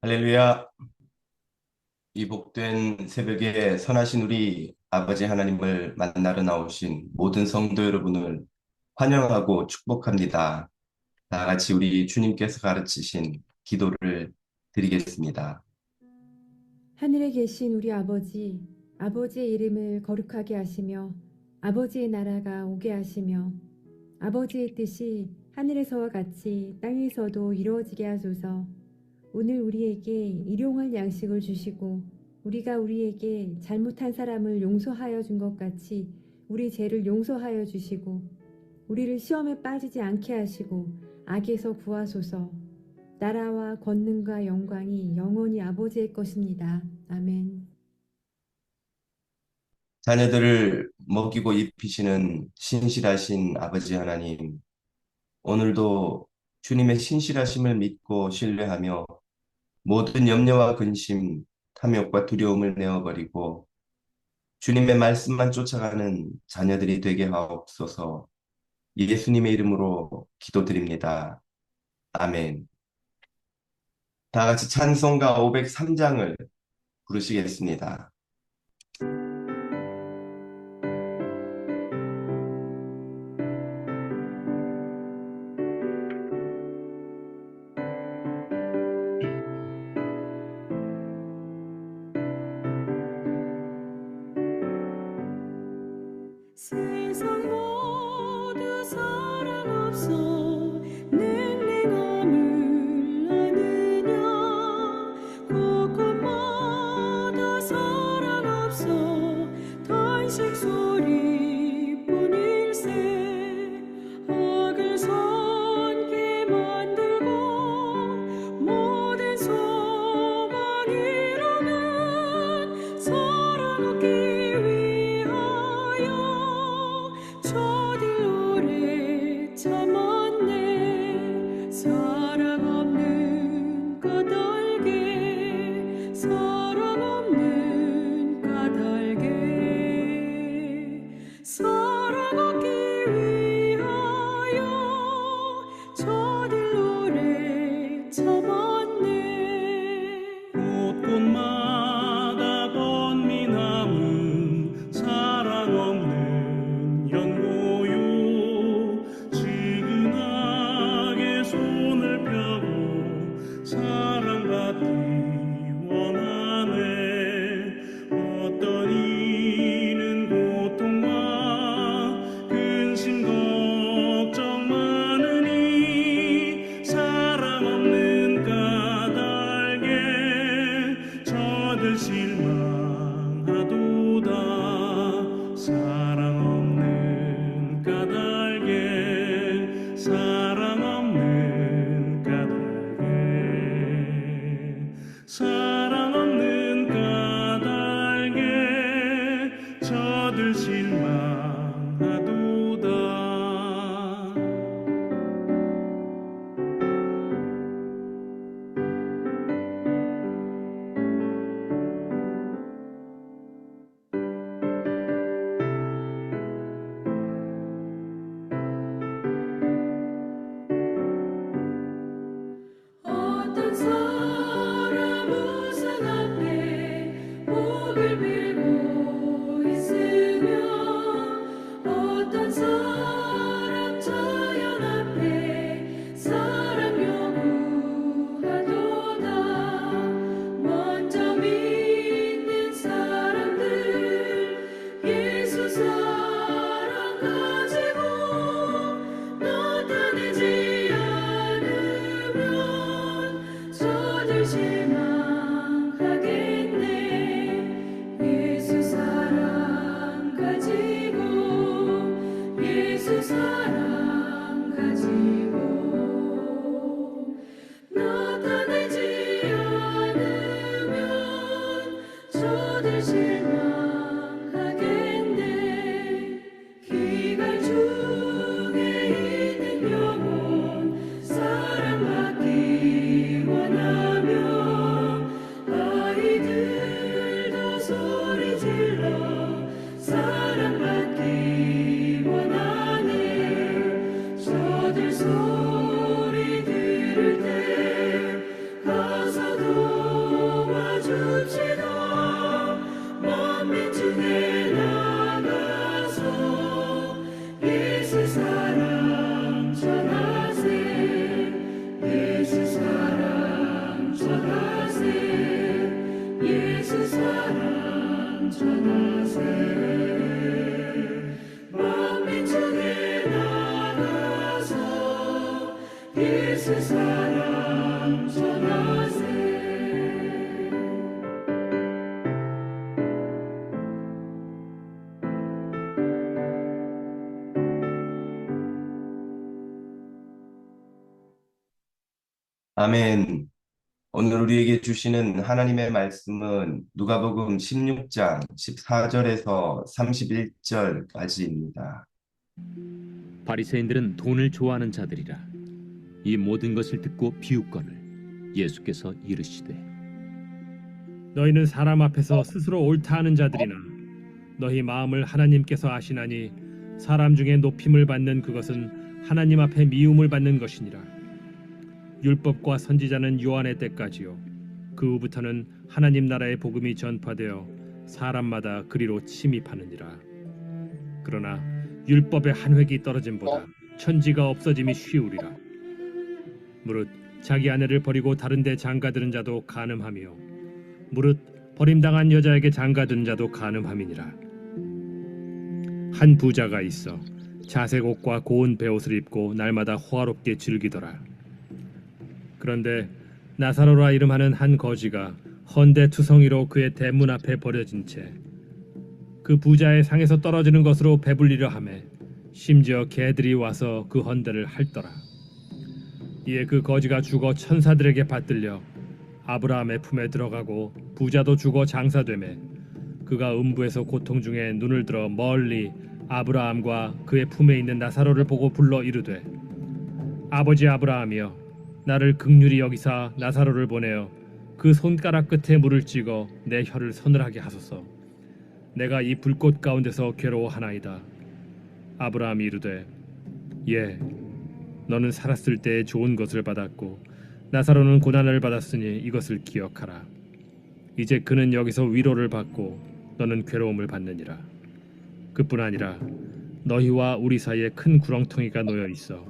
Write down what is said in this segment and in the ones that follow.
할렐루야. 이 복된 새벽에 선하신 우리 아버지 하나님을 만나러 나오신 모든 성도 여러분을 환영하고 축복합니다. 다 같이 우리 주님께서 가르치신 기도를 드리겠습니다. 하늘에 계신 우리 아버지, 아버지의 이름을 거룩하게 하시며 아버지의 나라가 오게 하시며 아버지의 뜻이 하늘에서와 같이 땅에서도 이루어지게 하소서. 오늘 우리에게 일용할 양식을 주시고 우리가 우리에게 잘못한 사람을 용서하여 준 것 같이 우리 죄를 용서하여 주시고 우리를 시험에 빠지지 않게 하시고 악에서 구하소서. 나라와 권능과 영광이 영원히 아버지의 것입니다. 아멘. 자녀들을 먹이고 입히시는 신실하신 아버지 하나님, 오늘도 주님의 신실하심을 믿고 신뢰하며 모든 염려와 근심, 탐욕과 두려움을 내어버리고 주님의 말씀만 쫓아가는 자녀들이 되게 하옵소서. 예수님의 이름으로 기도드립니다. 아멘. 다 같이 찬송가 503장을 부르시겠습니다. 세상 모두 사랑 없어 냉랭함을 아느냐 곳곳마다 사랑 없어 탄식 소리뿐일세 악을 선게 만들고 모든 소망 이루는 사랑 얻기 위하여 저들 오래 참았네. 사랑 없는 까닭에 사랑 없는 까닭에 사랑 얻기 위하여 저들 오래 참았네. 곳곳마다 번민함은 사랑 없는 연고요. 지근하게 손을 펴고 사랑받기 원하네. 어떤 이는 고통과 근심 걱정 많으니 사랑 없는 까닭에 저들 실망하도다. 사랑 없는 까닭에 사랑 없는 까닭에 예수 사랑 전하세. 아멘. 오늘 우리에게 주시는 하나님의 말씀은 누가복음 16장 14절에서 31절까지입니다. 바리새인들은 돈을 좋아하는 자들이라. 이 모든 것을 듣고 비웃거늘 예수께서 이르시되 너희는 사람 앞에서 스스로 옳다 하는 자들이나 너희 마음을 하나님께서 아시나니 사람 중에 높임을 받는 그것은 하나님 앞에 미움을 받는 것이니라. 율법과 선지자는 요한의 때까지요 그 후부터는 하나님 나라의 복음이 전파되어 사람마다 그리로 침입하느니라. 그러나 율법의 한 획이 떨어짐보다 천지가 없어짐이 쉬우리라. 무릇 자기 아내를 버리고 다른 데 장가드는 자도 간음하며 무릇 버림당한 여자에게 장가든 자도 간음함이니라. 한 부자가 있어 자색 옷과 고운 베옷을 입고 날마다 호화롭게 즐기더라. 그런데 나사로라 이름하는 한 거지가 헌데 투성이로 그의 대문 앞에 버려진 채 그 부자의 상에서 떨어지는 것으로 배불리려 하매 심지어 개들이 와서 그 헌데를 핥더라. 이에 그 거지가 죽어 천사들에게 받들려 아브라함의 품에 들어가고 부자도 죽어 장사되매 그가 음부에서 고통 중에 눈을 들어 멀리 아브라함과 그의 품에 있는 나사로를 보고 불러 이르되 아버지 아브라함이여 나를 긍휼히 여기사 나사로를 보내어 그 손가락 끝에 물을 찍어 내 혀를 서늘하게 하소서. 내가 이 불꽃 가운데서 괴로워하나이다. 아브라함이 이르되 예 너는 살았을 때에 좋은 것을 받았고 나사로는 고난을 받았으니 이것을 기억하라. 이제 그는 여기서 위로를 받고 너는 괴로움을 받느니라. 그뿐 아니라 너희와 우리 사이에 큰 구렁텅이가 놓여 있어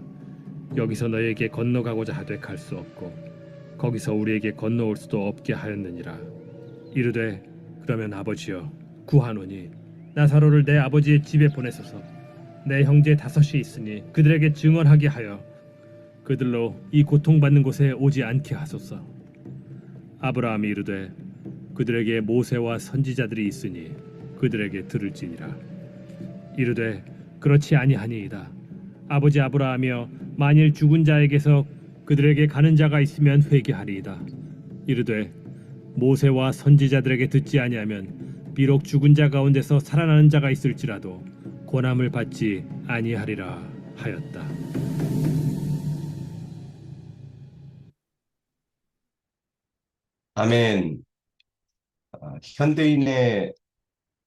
여기서 너희에게 건너가고자 하되 갈 수 없고 거기서 우리에게 건너올 수도 없게 하였느니라. 이르되 그러면 아버지여 구하노니 나사로를 내 아버지의 집에 보내소서. 내 형제 5이 있으니 그들에게 증언하게 하여 그들로 이 고통받는 곳에 오지 않게 하소서. 아브라함이 이르되 그들에게 모세와 선지자들이 있으니 그들에게 들을지니라. 이르되 그렇지 아니하니이다. 아버지 아브라함이여 만일 죽은 자에게서 그들에게 가는 자가 있으면 회개하리이다. 이르되 모세와 선지자들에게 듣지 아니하면 비록 죽은 자 가운데서 살아나는 자가 있을지라도 고난을 받지 아니하리라 하였다. 아멘. 현대인의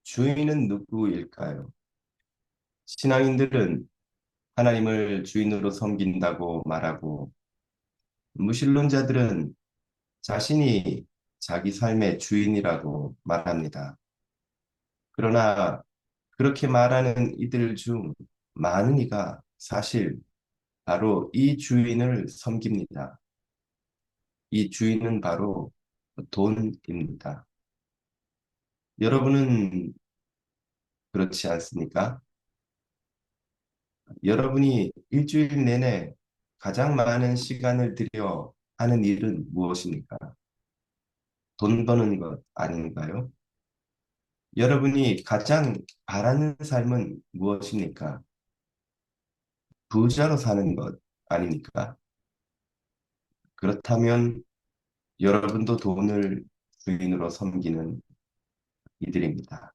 주인은 누구일까요? 신앙인들은 하나님을 주인으로 섬긴다고 말하고, 무신론자들은 자신이 자기 삶의 주인이라고 말합니다. 그러나 그렇게 말하는 이들 중 많은 이가 사실 바로 이 주인을 섬깁니다. 이 주인은 바로 돈입니다. 여러분은 그렇지 않습니까? 여러분이 일주일 내내 가장 많은 시간을 들여 하는 일은 무엇입니까? 돈 버는 것 아닌가요? 여러분이 가장 바라는 삶은 무엇입니까? 부자로 사는 것 아닙니까? 그렇다면 여러분도 돈을 주인으로 섬기는 이들입니다.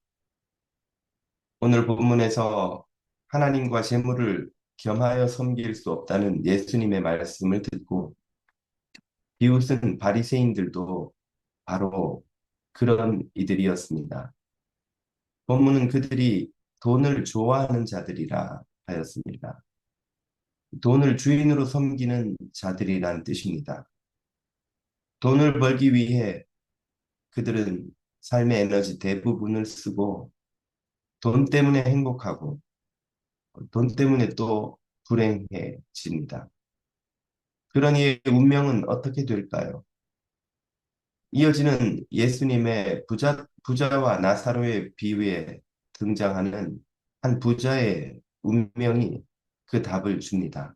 오늘 본문에서 하나님과 재물을 겸하여 섬길 수 없다는 예수님의 말씀을 듣고 비웃은 바리새인들도 바로 그런 이들이었습니다. 본문은 그들이 돈을 좋아하는 자들이라 하였습니다. 돈을 주인으로 섬기는 자들이란 뜻입니다. 돈을 벌기 위해 그들은 삶의 에너지 대부분을 쓰고 돈 때문에 행복하고 돈 때문에 또 불행해집니다. 그러니 운명은 어떻게 될까요? 이어지는 예수님의 부자와 나사로의 비유에 등장하는 한 부자의 운명이 그 답을 줍니다.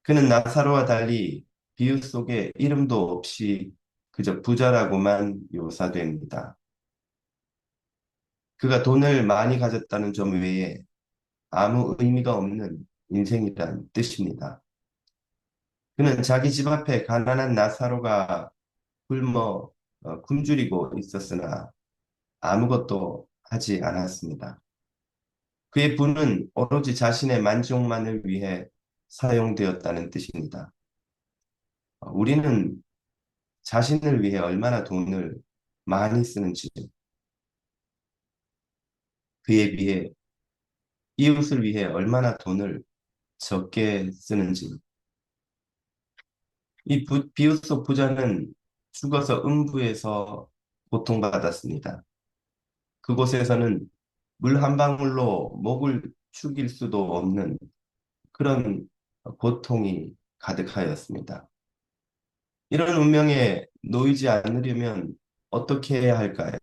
그는 나사로와 달리 비유 속에 이름도 없이 그저 부자라고만 묘사됩니다. 그가 돈을 많이 가졌다는 점 외에 아무 의미가 없는 인생이란 뜻입니다. 그는 자기 집 앞에 가난한 나사로가 굶어 굶주리고 있었으나 아무것도 하지 않았습니다. 그의 부는 오로지 자신의 만족만을 위해 사용되었다는 뜻입니다. 우리는 자신을 위해 얼마나 돈을 많이 쓰는지, 그에 비해 이웃을 위해 얼마나 돈을 적게 쓰는지, 이 비웃 속 부자는 죽어서 음부에서 고통받았습니다. 그곳에서는 물 한 방울로 목을 축일 수도 없는 그런 고통이 가득하였습니다. 이런 운명에 놓이지 않으려면 어떻게 해야 할까요?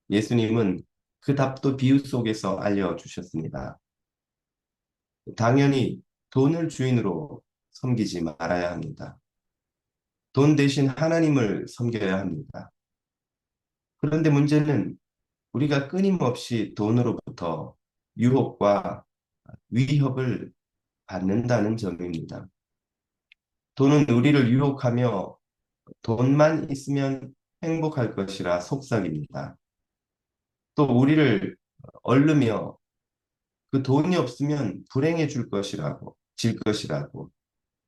예수님은 그 답도 비유 속에서 알려주셨습니다. 당연히 돈을 주인으로 섬기지 말아야 합니다. 돈 대신 하나님을 섬겨야 합니다. 그런데 문제는 우리가 끊임없이 돈으로부터 유혹과 위협을 받는다는 점입니다. 돈은 우리를 유혹하며 돈만 있으면 행복할 것이라 속삭입니다. 또 우리를 얼르며 그 돈이 없으면 불행해질 것이라고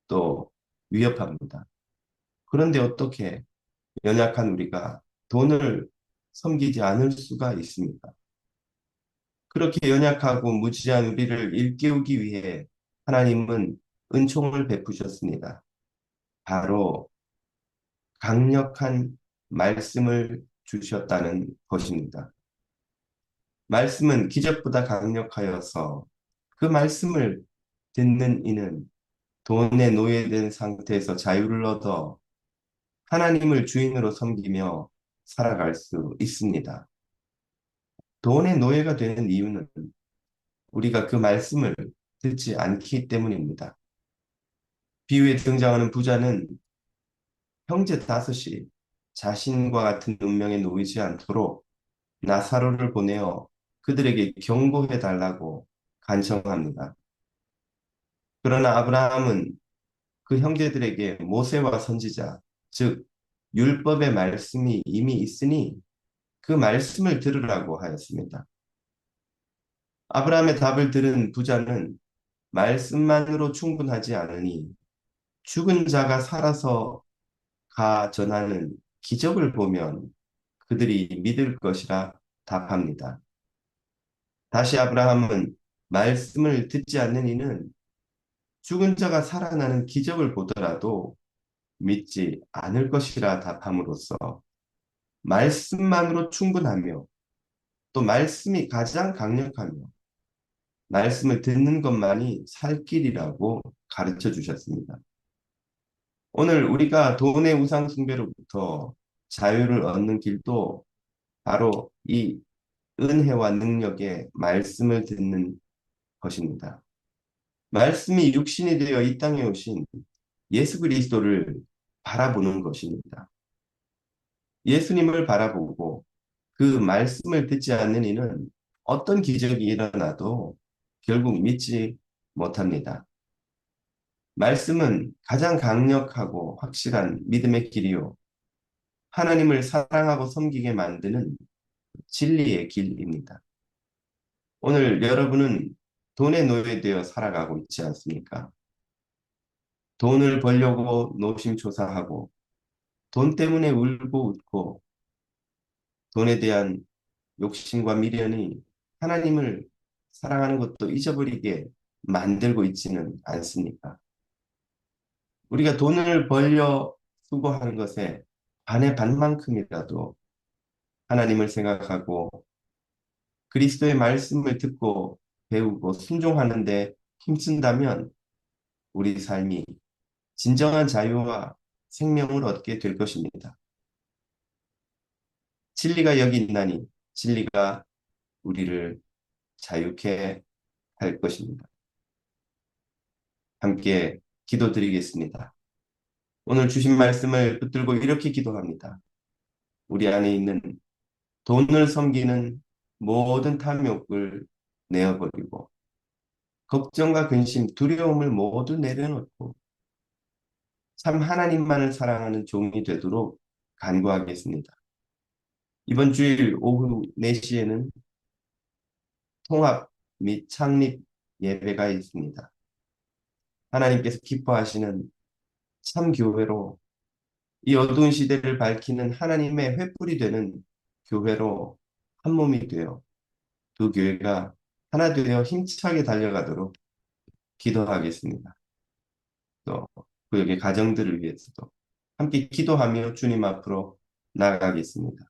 또 위협합니다. 그런데 어떻게 연약한 우리가 돈을 섬기지 않을 수가 있습니까? 그렇게 연약하고 무지한 우리를 일깨우기 위해 하나님은 은총을 베푸셨습니다. 바로 강력한 말씀을 주셨다는 것입니다. 말씀은 기적보다 강력하여서 그 말씀을 듣는 이는 돈에 노예된 상태에서 자유를 얻어 하나님을 주인으로 섬기며 살아갈 수 있습니다. 돈의 노예가 되는 이유는 우리가 그 말씀을 듣지 않기 때문입니다. 비유에 등장하는 부자는 형제 다섯이 자신과 같은 운명에 놓이지 않도록 나사로를 보내어 그들에게 경고해 달라고 간청합니다. 그러나 아브라함은 그 형제들에게 모세와 선지자, 즉 율법의 말씀이 이미 있으니 그 말씀을 들으라고 하였습니다. 아브라함의 답을 들은 부자는 말씀만으로 충분하지 않으니 죽은 자가 살아서 가 전하는 기적을 보면 그들이 믿을 것이라 답합니다. 다시 아브라함은 말씀을 듣지 않는 이는 죽은 자가 살아나는 기적을 보더라도 믿지 않을 것이라 답함으로써 말씀만으로 충분하며 또 말씀이 가장 강력하며 말씀을 듣는 것만이 살 길이라고 가르쳐 주셨습니다. 오늘 우리가 돈의 우상 숭배로부터 자유를 얻는 길도 바로 이 은혜와 능력의 말씀을 듣는 것입니다. 말씀이 육신이 되어 이 땅에 오신 예수 그리스도를 바라보는 것입니다. 예수님을 바라보고 그 말씀을 듣지 않는 이는 어떤 기적이 일어나도 결국 믿지 못합니다. 말씀은 가장 강력하고 확실한 믿음의 길이요. 하나님을 사랑하고 섬기게 만드는 진리의 길입니다. 오늘 여러분은 돈에 노예되어 살아가고 있지 않습니까? 돈을 벌려고 노심초사하고 돈 때문에 울고 웃고 돈에 대한 욕심과 미련이 하나님을 사랑하는 것도 잊어버리게 만들고 있지는 않습니까? 우리가 돈을 벌려 수고하는 것에 반의 반만큼이라도 하나님을 생각하고 그리스도의 말씀을 듣고 배우고 순종하는데 힘쓴다면 우리 삶이 진정한 자유와 생명을 얻게 될 것입니다. 진리가 여기 있나니 진리가 우리를 자유케 할 것입니다. 함께 기도드리겠습니다. 오늘 주신 말씀을 붙들고 이렇게 기도합니다. 우리 안에 있는 돈을 섬기는 모든 탐욕을 내어버리고 걱정과 근심, 두려움을 모두 내려놓고 참 하나님만을 사랑하는 종이 되도록 간구하겠습니다. 이번 주일 오후 4시에는 통합 및 창립 예배가 있습니다. 하나님께서 기뻐하시는 참 교회로 이 어두운 시대를 밝히는 하나님의 횃불이 되는 교회로 한 몸이 되어 두 교회가 하나 되어 힘차게 달려가도록 기도하겠습니다. 또 구역의 가정들을 위해서도 함께 기도하며 주님 앞으로 나아가겠습니다.